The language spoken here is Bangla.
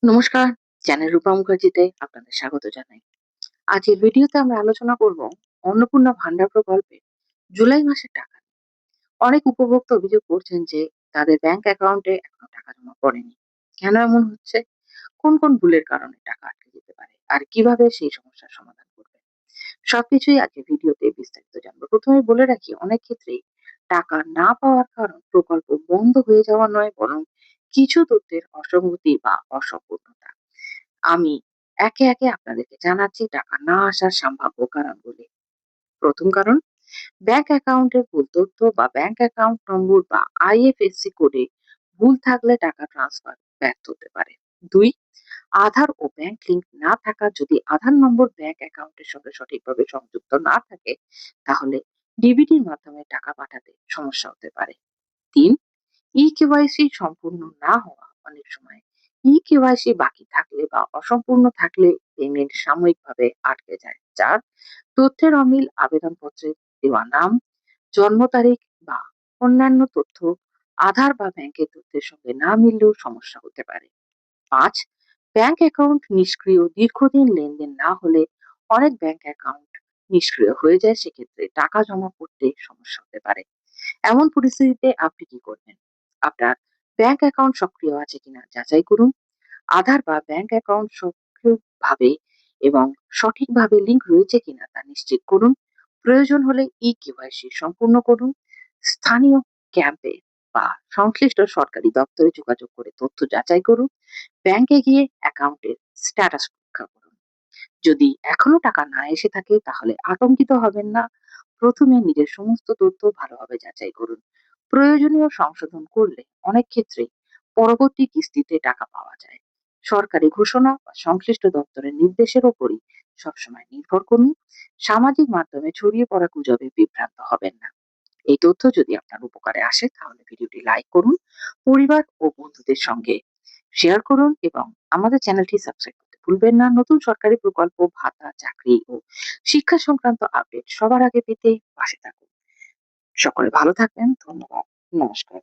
নমস্কার, চ্যানেল রূপা মুখার্জিতে আপনাদের স্বাগত জানাই। আজকের ভিডিওতে আমরা আলোচনা করব অন্নপূর্ণা ভান্ডার প্রকল্পে জুলাই মাসের টাকা। অনেক উপভোক্তা অভিযোগ করছেন যে তাদের ব্যাংক অ্যাকাউন্টে এখনো টাকা জমা পড়েনি। কেন এমন হচ্ছে? কোন কোন ভুলের কারণে টাকা আটকে যেতে পারে আর কিভাবে সেই সমস্যার সমাধান করবে, সবকিছুই আজকের ভিডিওতে বিস্তারিত জানবো। প্রথমে বলে রাখি, অনেক ক্ষেত্রেই টাকা না পাওয়ার কারণ প্রকল্প বন্ধ হয়ে যাওয়া নয়, বরং কিছু তথ্যের অসঙ্গতি বা অসম্পূর্ণতা। আমি একে একে আপনাদেরকে জানাচ্ছি টাকা না আসার সম্ভাব্য কারণগুলি। প্রথম কারণ, ব্যাংক অ্যাকাউন্টের ভুল তথ্য বা ব্যাংক অ্যাকাউন্ট নম্বর বা আইএফএসসি কোডে ভুল থাকলে টাকা ট্রান্সফার ব্যর্থ হতে পারে। দুই, আধার ও ব্যাংক লিংক না থাকা। যদি আধার নম্বর ব্যাংক অ্যাকাউন্টের সঙ্গে সঠিকভাবে সংযুক্ত না থাকে, তাহলে ডিবিটির মাধ্যমে টাকা পাঠাতে সমস্যা হতে পারে। তিন, ই-কেওয়াইসি সম্পূর্ণ না হওয়া। অনেক সময় ই-কেওয়াইসি বাকি থাকলে বা অসম্পূর্ণ থাকলে পেমেন্ট সাময়িকভাবে আটকে যায়। ৪, তথ্যের অমিল। আবেদনপত্রে দেওয়া নাম, জন্ম তারিখ বা অন্যান্য তথ্য আধার বা ব্যাংকের তথ্যের সঙ্গে না মিললেও সমস্যা হতে পারে। ৫, ব্যাংক অ্যাকাউন্ট নিষ্ক্রিয়। দীর্ঘদিন লেনদেন না হলে অনেক ব্যাংক অ্যাকাউন্ট নিষ্ক্রিয় হয়ে যায়, সেক্ষেত্রে টাকা জমা করতে সমস্যা হতে পারে। এমন পরিস্থিতিতে আপনি কি করবেন? আপনার ব্যাংক অ্যাকাউন্ট সক্রিয় আছে কিনা যাচাই করুন। আধার বা ব্যাংক অ্যাকাউন্ট সক্রিয়ভাবে এবং সঠিকভাবে লিংক রয়েছে কিনা তা নিশ্চিত করুন। প্রয়োজন হলে ই-কেওয়াইসি সম্পূর্ণ করুন। স্থানীয় ক্যাম্পে বা সংশ্লিষ্ট সরকারি দপ্তরে যোগাযোগ করে তথ্য যাচাই করুন। ব্যাংকে গিয়ে অ্যাকাউন্টের স্ট্যাটাস পরীক্ষা করুন। যদি এখনো টাকা না এসে থাকে, তাহলে আতঙ্কিত হবেন না। প্রথমে নিজের সমস্ত তথ্য ভালোভাবে যাচাই করুন। প্রয়োজনীয় সংশোধন করলে অনেক ক্ষেত্রেই পরবর্তী কিস্তিতে টাকা পাওয়া যায়। সরকারি ঘোষণা বা সংশ্লিষ্ট দপ্তরের নির্দেশের ওপরই সবসময় নির্ভর করুন। সামাজিক মাধ্যমে ছড়িয়ে পড়া গুজবে বিভ্রান্ত হবেন না। এই তথ্য যদি আপনার উপকারে আসে, তাহলে ভিডিওটি লাইক করুন, পরিবার ও বন্ধুদের সঙ্গে শেয়ার করুন এবং আমাদের চ্যানেলটি সাবস্ক্রাইব করতে ভুলবেন না। নতুন সরকারি প্রকল্প, ভাতা, চাকরি ও শিক্ষা সংক্রান্ত আপডেট সবার আগে পেতে পাশে থাকুন। সকলে ভালো থাকবেন। ধন্যবাদ। নমস্কার।